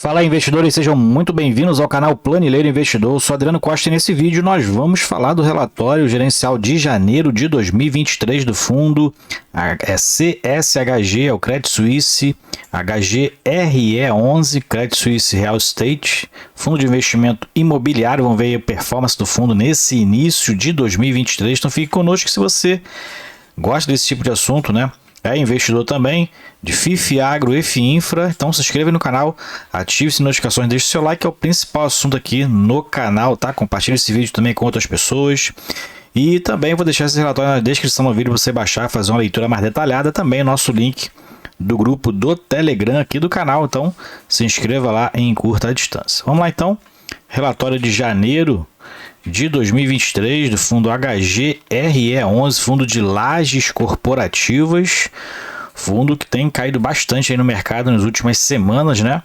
Fala investidores, sejam muito bem-vindos ao canal Planileiro Investidor. Eu sou Adriano Costa e nesse vídeo nós vamos falar do relatório gerencial de janeiro de 2023 do fundo CSHG, é o Credit Suisse, HGRE11, Credit Suisse Real Estate, fundo de investimento imobiliário. Vamos ver a performance do fundo nesse início de 2023. Então fique conosco se você gosta desse tipo de assunto, né? É investidor também de FIF Agro e FIINFRA, então se inscreva no canal, ative as notificações, deixe seu like, é o principal assunto aqui no canal, tá? Compartilhe esse vídeo também com outras pessoas e também vou deixar esse relatório na descrição do vídeo para você baixar, fazer uma leitura mais detalhada. Também o nosso link do grupo do Telegram aqui do canal, então se inscreva lá em curta distância. Vamos lá então, relatório de janeiro de 2023 do fundo HGRE11, fundo de lajes corporativas, fundo que tem caído bastante aí no mercado nas últimas semanas, né?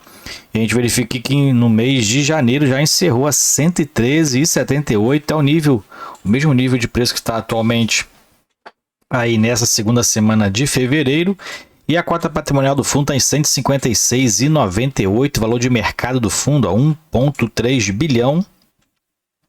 E a gente verifica que no mês de janeiro já encerrou a 113,78, é o mesmo nível de preço que está atualmente aí nessa segunda semana de fevereiro. E a cota patrimonial do fundo está em 156,98, valor de mercado do fundo a 1,3 bilhão.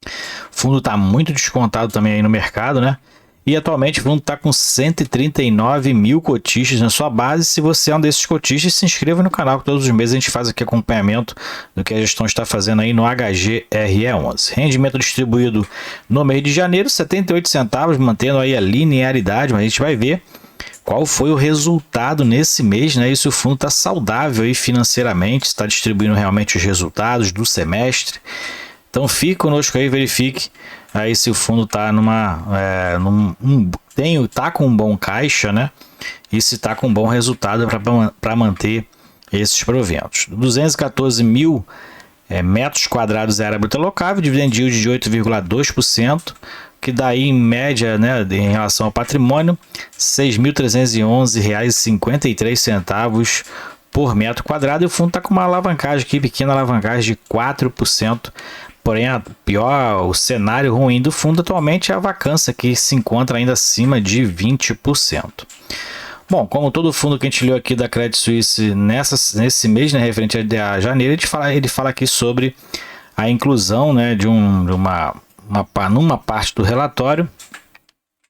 O fundo está muito descontado também aí no mercado, né? E atualmente o fundo está com 139 mil cotistas na sua base. Se você é um desses cotistas, se inscreva no canal, que todos os meses a gente faz aqui acompanhamento do que a gestão está fazendo aí no HGRE11. Rendimento distribuído no mês de janeiro, 78 centavos, mantendo aí a linearidade, mas a gente vai ver qual foi o resultado nesse mês, né? E se o fundo está saudável aí financeiramente, está distribuindo realmente os resultados do semestre. Então fique conosco aí, verifique aí se o fundo está tá com um bom caixa, né? E se está com um bom resultado para manter esses proventos. 214 mil metros quadrados de área bruta locável, dividend yield de 8,2%, que dá aí em média, né, em relação ao patrimônio, R$ 6.311,53 por metro quadrado. E o fundo está com uma alavancagem aqui, pequena alavancagem de 4%. Porém, o cenário ruim do fundo atualmente é a vacância, que se encontra ainda acima de 20%. Bom, como todo fundo que a gente leu aqui da Credit Suisse nesse mês, né, referente a janeiro, ele fala aqui sobre a inclusão, né, de numa parte do relatório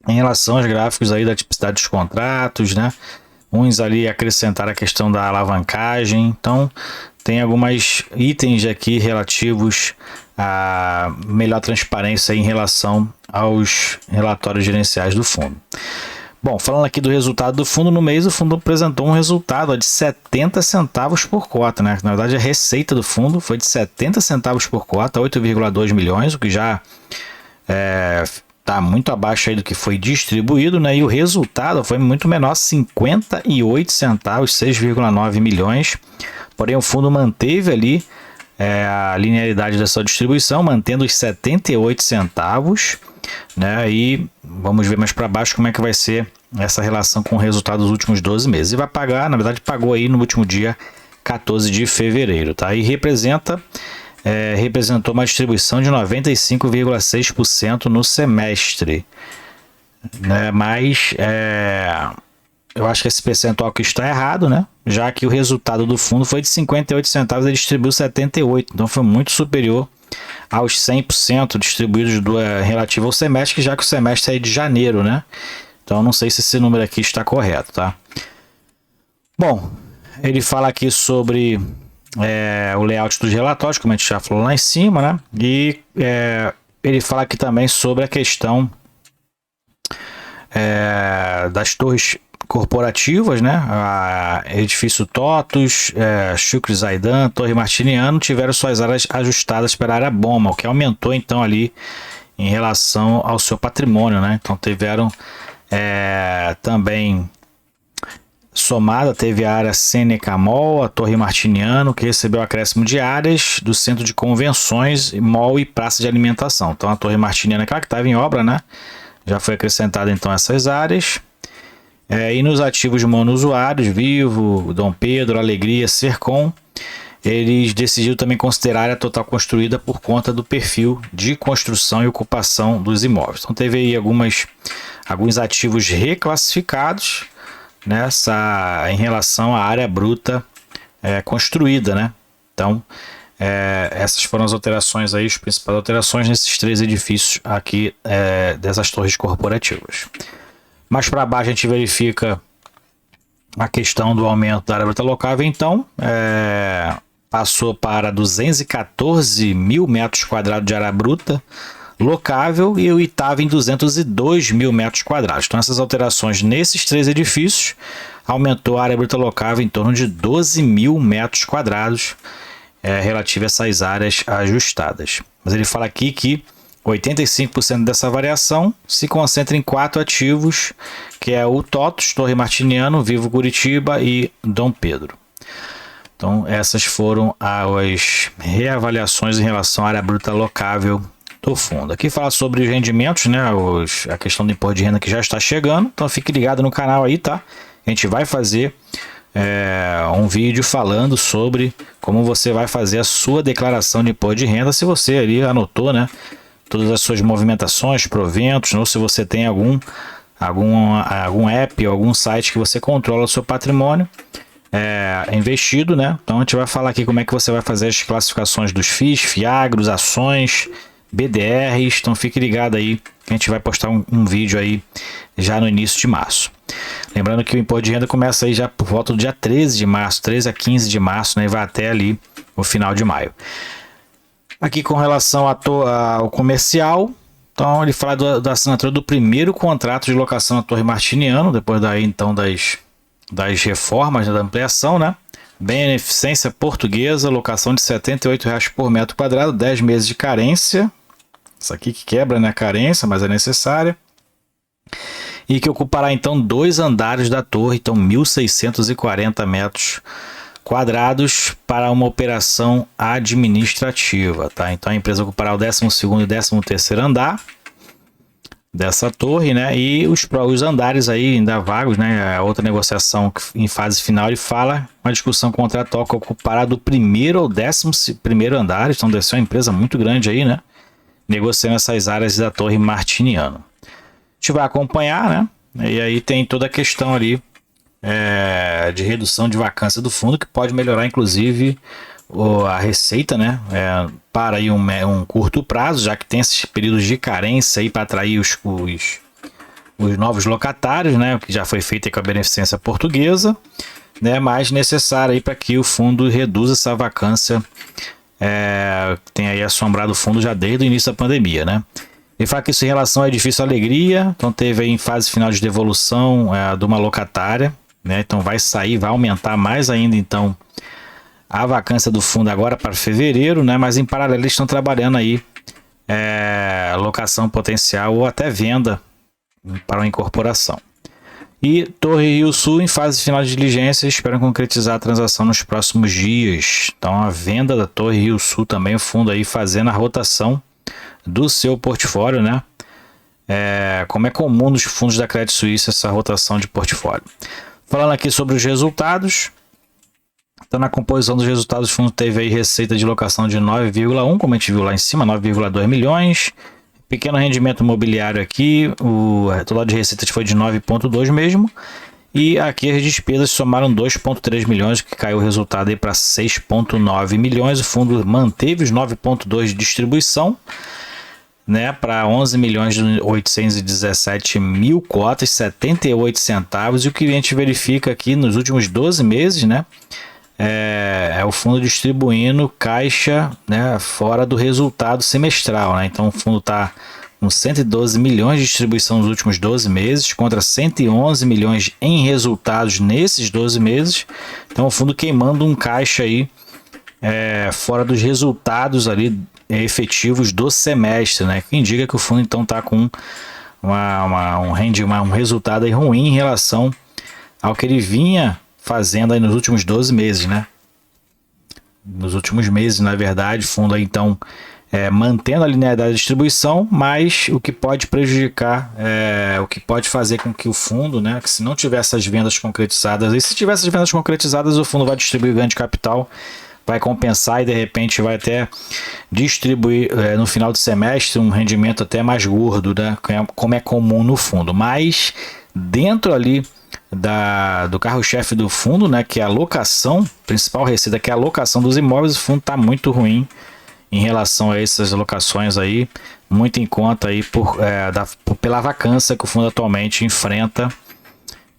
em relação aos gráficos aí da tipicidade dos contratos, né? Uns ali acrescentaram a questão da alavancagem. Então, tem alguns itens aqui relativos a melhor transparência em relação aos relatórios gerenciais do fundo. Bom, falando aqui do resultado do fundo, no mês o fundo apresentou um resultado de 70 centavos por cota, né? Na verdade, a receita do fundo foi de 70 centavos por cota, 8,2 milhões, o que já está muito abaixo aí do que foi distribuído, né? E o resultado foi muito menor, 58 centavos, 6,9 milhões. Porém, o fundo manteve ali a linearidade da sua distribuição, mantendo os 78 centavos, né? E vamos ver mais para baixo como é que vai ser essa relação com o resultado dos últimos 12 meses. E vai pagar, na verdade, pagou aí no último dia 14 de fevereiro, tá? E representou uma distribuição de 95,6% no semestre, né? Mas eu acho que esse percentual aqui está errado, né? Já que o resultado do fundo foi de 58 centavos, ele distribuiu 78, então foi muito superior aos 100% distribuídos relativo ao semestre, já que o semestre é de janeiro, né? Então não sei se esse número aqui está correto, tá? Bom, ele fala aqui sobre o layout dos relatórios, como a gente já falou lá em cima, né? E ele fala aqui também sobre a questão das torres corporativas, né? Edifício TOTUS, Chucre Zaidan, Torre Martiniano tiveram suas áreas ajustadas para a área BOMA, o que aumentou então ali em relação ao seu patrimônio, né? Então tiveram também somada, teve a área Seneca Mall, a Torre Martiniano, que recebeu acréscimo de áreas do centro de convenções, mall e praça de alimentação. Então a Torre Martiniano, aquela que estava em obra, né? Já foi acrescentada então essas áreas. E nos ativos monousuários, Vivo, Dom Pedro, Alegria, Sercom, eles decidiram também considerar a área total construída por conta do perfil de construção e ocupação dos imóveis. Então teve aí alguns ativos reclassificados, né, em relação à área bruta construída, né? Então, essas foram as alterações aí, as principais alterações nesses 3 edifícios aqui dessas torres corporativas. Mais para baixo a gente verifica a questão do aumento da área bruta locável, então, passou para 214 mil metros quadrados de área bruta locável e o estava em 202 mil metros quadrados. Então, essas alterações nesses 3 edifícios aumentou a área bruta locável em torno de 12 mil metros quadrados relativo a essas áreas ajustadas. Mas ele fala aqui que 85% dessa variação se concentra em 4 ativos, que é o TOTUS, Torre Martiniano, Vivo Curitiba e Dom Pedro. Então, essas foram as reavaliações em relação à área bruta locável do fundo. Aqui fala sobre os rendimentos, né? A questão do imposto de renda que já está chegando. Então, fique ligado no canal aí, tá? A gente vai fazer um vídeo falando sobre como você vai fazer a sua declaração de imposto de renda, se você ali anotou, né? Todas as suas movimentações, proventos, ou se você tem algum app, algum site que você controla o seu patrimônio investido, né? Então a gente vai falar aqui como é que você vai fazer as classificações dos FIIs, FIAGROS, ações, BDRs. Então fique ligado aí, a gente vai postar um vídeo aí já no início de março. Lembrando que o imposto de renda começa aí já por volta do dia 13 de março, 13 a 15 de março, né? E vai até ali o final de maio. Aqui com relação ao comercial, então ele fala da assinatura do primeiro contrato de locação na Torre Martiniano, depois daí então das reformas, da ampliação, né? Beneficência Portuguesa, locação de R$ 78,00 por metro quadrado, 10 meses de carência. Isso aqui que quebra, né, a carência, mas é necessária. E que ocupará então 2 andares da torre, então 1.640 metros quadrados para uma operação administrativa, tá? Então a empresa ocupará o 12º e 13º andar dessa torre, né? E os andares aí ainda vagos, né? A outra negociação em fase final ele fala uma discussão contratual que ocupará do 1º ao 11º andar. Então deve ser uma empresa muito grande aí, né? Negociando essas áreas da Torre Martiniano. A gente vai acompanhar, né? E aí tem toda a questão ali de redução de vacância do fundo, que pode melhorar inclusive a receita, né? Para aí um curto prazo, já que tem esses períodos de carência aí para atrair os novos locatários, né? O que já foi feito aí com a Beneficência Portuguesa, né? Mas necessário aí para que o fundo reduza essa vacância que tem aí assombrado o fundo já desde o início da pandemia, né? Ele fala que isso em relação ao edifício Alegria, então teve aí em fase final de devolução de uma locatária, né? Então vai aumentar mais ainda então a vacância do fundo agora para fevereiro, né? Mas em paralelo eles estão trabalhando aí locação potencial ou até venda para uma incorporação. E Torre Rio Sul em fase final de diligência, esperam concretizar a transação nos próximos dias. Então a venda da Torre Rio Sul também, o fundo aí fazendo a rotação do seu portfólio, né? Como é comum nos fundos da Credit Suisse essa rotação de portfólio. Falando aqui sobre os resultados, então na composição dos resultados o fundo teve aí receita de locação de 9,1, como a gente viu lá em cima, 9,2 milhões. Pequeno rendimento imobiliário aqui, o total de receita foi de 9,2 mesmo. E aqui as despesas somaram 2,3 milhões, que caiu o resultado aí para 6,9 milhões. O fundo manteve os 9,2 de distribuição, né, para 11 milhões 817 mil cotas, 78 centavos. E o que a gente verifica aqui nos últimos 12 meses, né, é o fundo distribuindo caixa, né, fora do resultado semestral, né? Então o fundo está com 112 milhões de distribuição nos últimos 12 meses, contra 111 milhões em resultados nesses 12 meses. Então o fundo queimando um caixa aí fora dos resultados ali efetivos do semestre, né? Que indica que o fundo então está com um resultado aí ruim em relação ao que ele vinha fazendo aí nos últimos 12 meses, né? Nos últimos meses, na verdade, o fundo aí então mantendo a linearidade de distribuição, mas o que pode prejudicar, o que pode fazer com que o fundo, né, que se não tiver essas vendas concretizadas, e se tiver essas vendas concretizadas, o fundo vai distribuir ganho de capital, vai compensar e de repente vai até distribuir no final do semestre um rendimento até mais gordo, né, como é comum no fundo. Mas dentro ali do carro-chefe do fundo, né, que é a locação, principal receita, que é a locação dos imóveis. O fundo está muito ruim em relação a essas locações aí, muito em conta aí pela vacância que o fundo atualmente enfrenta,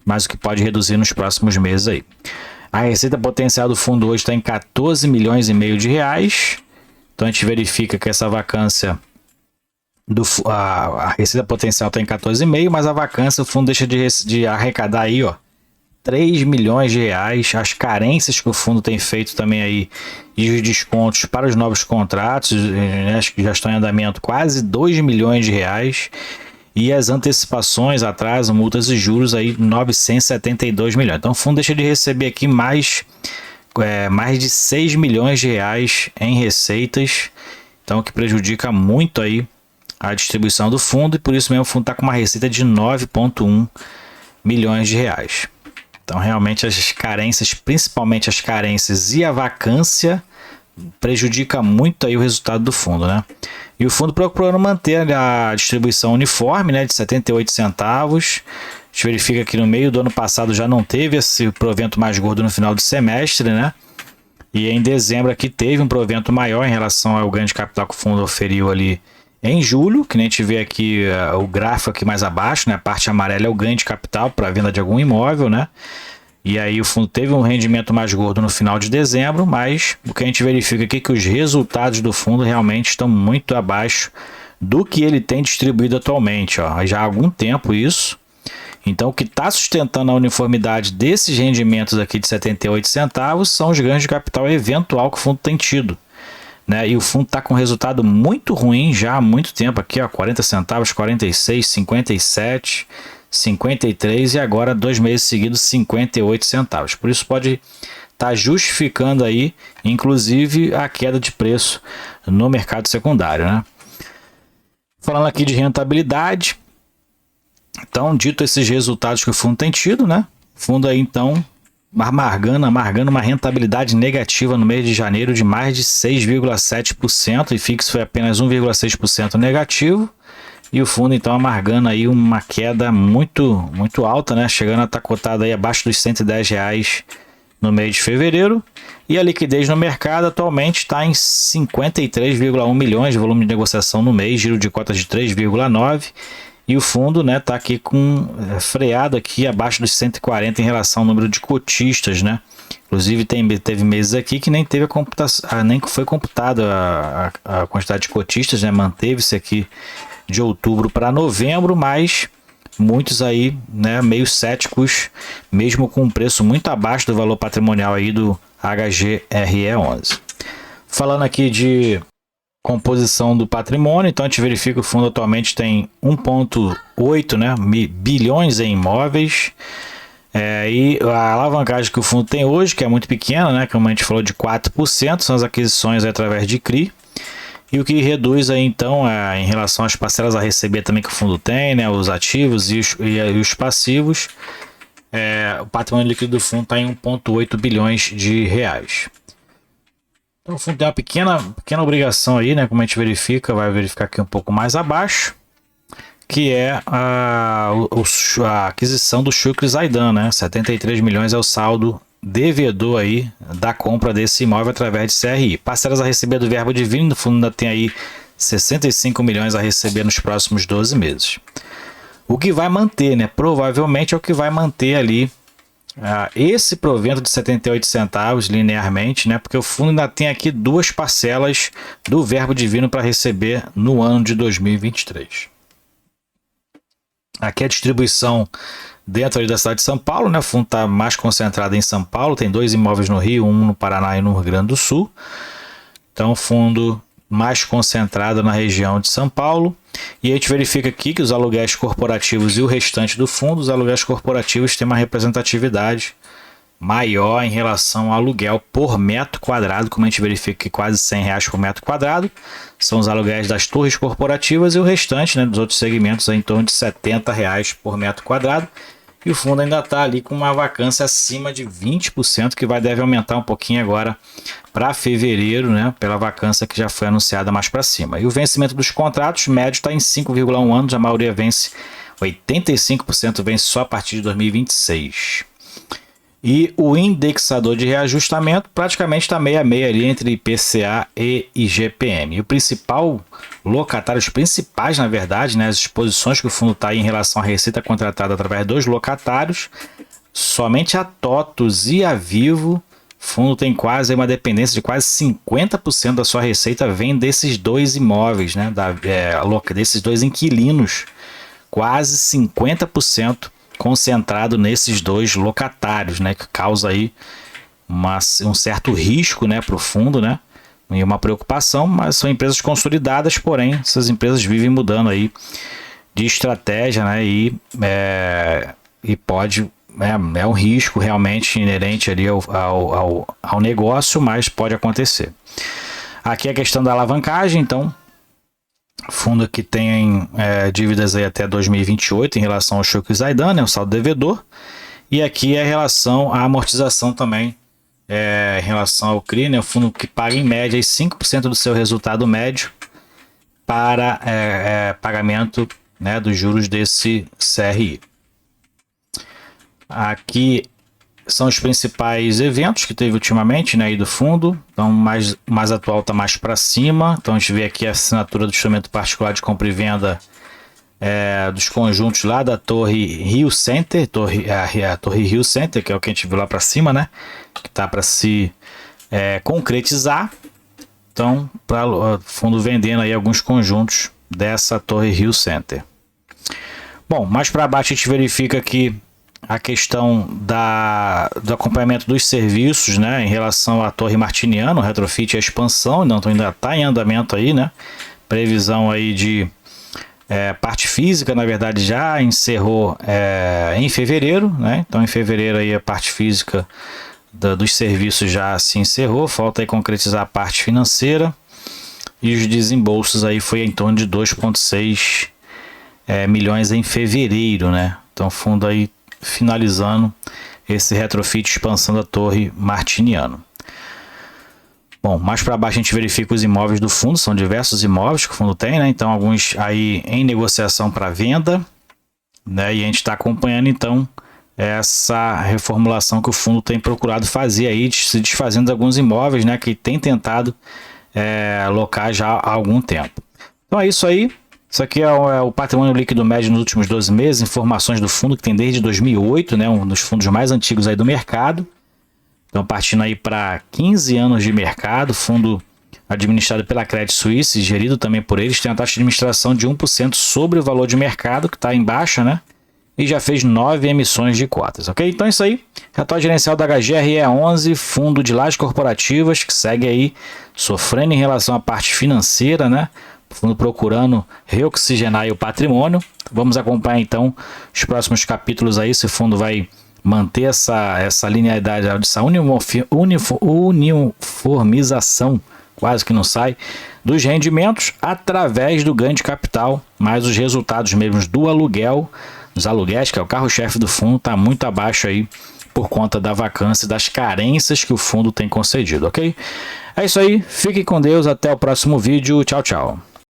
mas o que pode reduzir nos próximos meses aí. A receita potencial do fundo hoje está em 14 milhões e meio de reais. Então a gente verifica que essa vacância a receita potencial está em 14,5, mas a vacância, o fundo deixa de arrecadar aí, ó, 3 milhões de reais. As carências que o fundo tem feito também aí e os descontos para os novos contratos, né, acho que já estão em andamento, quase 2 milhões de reais. E as antecipações, atraso, multas e juros aí 972 milhões. Então o fundo deixa de receber aqui mais de 6 milhões de reais em receitas. Então o que prejudica muito aí a distribuição do fundo, e por isso mesmo o fundo está com uma receita de 9,1 milhões de reais. Então realmente as carências, principalmente as carências e a vacância, prejudica muito aí o resultado do fundo, né? E o fundo procurando manter a distribuição uniforme, né, de 78 centavos. A gente verifica que no meio do ano passado já não teve esse provento mais gordo no final do semestre, né? E em dezembro aqui teve um provento maior em relação ao ganho de capital que o fundo oferiu ali em julho, que nem a gente vê aqui o gráfico aqui mais abaixo, né? A parte amarela é o ganho de capital para a venda de algum imóvel, né? E aí o fundo teve um rendimento mais gordo no final de dezembro, mas o que a gente verifica aqui é que os resultados do fundo realmente estão muito abaixo do que ele tem distribuído atualmente, ó, já há algum tempo isso. Então o que está sustentando a uniformidade desses rendimentos aqui de 78 centavos são os ganhos de capital eventual que o fundo tem tido, né? E o fundo está com um resultado muito ruim já há muito tempo aqui, ó, 40 centavos, 46, 57, 53 e agora 2 meses seguidos 58 centavos. Por isso pode estar justificando aí, inclusive, a queda de preço no mercado secundário, né? Falando aqui de rentabilidade, então, dito esses resultados que o fundo tem tido, né? O fundo aí então amargando uma rentabilidade negativa no mês de janeiro de mais de 6,7% e fixo foi apenas 1,6% negativo. E o fundo então amargando aí uma queda muito alta, né? Chegando a estar cotado aí abaixo dos R$110 no mês de fevereiro. E a liquidez no mercado atualmente está em 53,1 milhões de volume de negociação no mês, giro de cotas de 3,9. E o fundo, né, tá aqui com freado aqui abaixo dos 140 em relação ao número de cotistas, né? Inclusive teve meses aqui que nem teve nem foi computada a quantidade de cotistas, né? Manteve-se aqui de outubro para novembro, mas muitos aí, né, meio céticos, mesmo com um preço muito abaixo do valor patrimonial aí do HGRE11. Falando aqui de composição do patrimônio, então a gente verifica que o fundo atualmente tem 1,8, né, bilhões em imóveis, e a alavancagem que o fundo tem hoje, que é muito pequena, né, como a gente falou, de 4%, são as aquisições através de CRI, e o que reduz aí então em relação às parcelas a receber também que o fundo tem, né, os ativos e os passivos, o patrimônio líquido do fundo está em 1,8 bilhões de reais. Então o fundo tem uma pequena obrigação aí, né? Como a gente verifica, vai verificar aqui um pouco mais abaixo, que é a aquisição do Shukri Zaidan, né? 73 milhões é o saldo devedor aí da compra desse imóvel através de CRI. Parcelas a receber do verbo divino, o fundo ainda tem aí 65 milhões a receber nos próximos 12 meses. O que vai manter, né? Provavelmente é o que vai manter ali esse provento de 78 centavos linearmente, né? Porque o fundo ainda tem aqui 2 parcelas do verbo divino para receber no ano de 2023. Aqui a distribuição dentro ali da cidade de São Paulo, né? O fundo está mais concentrado em São Paulo, tem 2 imóveis no Rio, um no Paraná e no Rio Grande do Sul. Então o fundo mais concentrado na região de São Paulo. E a gente verifica aqui que os aluguéis corporativos e o restante do fundo, os aluguéis corporativos têm uma representatividade maior em relação ao aluguel por metro quadrado, como a gente verifica que quase R$100 por metro quadrado, são os aluguéis das torres corporativas e o restante, né, dos outros segmentos em torno de R$70 por metro quadrado. E o fundo ainda está ali com uma vacância acima de 20%, que deve aumentar um pouquinho agora para fevereiro, né, pela vacância que já foi anunciada mais para cima. E o vencimento dos contratos médio está em 5,1 anos, a maioria vence 85% vence só a partir de 2026. E o indexador de reajustamento praticamente está meio a meio ali entre IPCA e IGPM. E o principal locatário, os principais, na verdade, né, as exposições que o fundo está em relação à receita contratada através dos locatários, somente a TOTVS e a Vivo, o fundo tem quase uma dependência de quase 50% da sua receita vem desses dois imóveis, né, desses dois inquilinos, quase 50%. Concentrado nesses dois locatários, né, que causa aí um certo risco, né, para o fundo, né, e uma preocupação, mas são empresas consolidadas, porém essas empresas vivem mudando aí de estratégia, né, e pode, é um risco realmente inerente ali ao negócio, mas pode acontecer. Aqui a questão da alavancagem, então, fundo que tem dívidas aí até 2028 em relação ao Shoko Zaidan, né, o saldo devedor. E aqui é em relação à amortização também, em relação ao CRI, né, o fundo que paga em média 5% do seu resultado médio para pagamento, né, dos juros desse CRI. Aqui são os principais eventos que teve ultimamente, né, aí do fundo. Então, mais atual está mais para cima. Então, a gente vê aqui a assinatura do instrumento particular de compra e venda dos conjuntos lá da Torre Rio Center, a Torre Rio Center, que é o que a gente viu lá para cima, né, que está para se concretizar. Então, para o fundo vendendo aí alguns conjuntos dessa Torre Rio Center. Bom, mais para baixo a gente verifica que a questão do acompanhamento dos serviços, né, em relação à Torre Martiniano, retrofit e a expansão, então ainda está em andamento aí, né, previsão aí de parte física, na verdade já encerrou em fevereiro, né, então em fevereiro aí a parte física dos serviços já se encerrou, falta aí concretizar a parte financeira e os desembolsos aí foi em torno de 2,6 milhões em fevereiro, né, então fundo aí finalizando esse retrofit expansão da Torre Martiniano. Bom, mais para baixo a gente verifica os imóveis do fundo, são diversos imóveis que o fundo tem, né? Então alguns aí em negociação para venda, né? E a gente está acompanhando então essa reformulação que o fundo tem procurado fazer aí, se desfazendo de alguns imóveis, né? Que tem tentado alocar já há algum tempo. Então é isso aí. Isso aqui é o patrimônio líquido médio nos últimos 12 meses, informações do fundo que tem desde 2008, né, um dos fundos mais antigos aí do mercado. Então partindo aí para 15 anos de mercado, fundo administrado pela Credit Suisse, gerido também por eles, tem uma taxa de administração de 1% sobre o valor de mercado, que está em baixa, né? E já fez 9 emissões de cotas, ok? Então é isso aí, relatório gerencial da HGRE 11, fundo de lajes corporativas, que segue aí sofrendo em relação à parte financeira, né? Fundo procurando reoxigenar o patrimônio. Vamos acompanhar então os próximos capítulos aí, se o fundo vai manter essa linearidade, essa uniformização, quase que não sai, dos rendimentos através do ganho de capital, mas os resultados mesmos do aluguel, dos aluguéis, que é o carro-chefe do fundo, está muito abaixo aí por conta da vacância e das carências que o fundo tem concedido, ok? É isso aí, fiquem com Deus, até o próximo vídeo, tchau, tchau.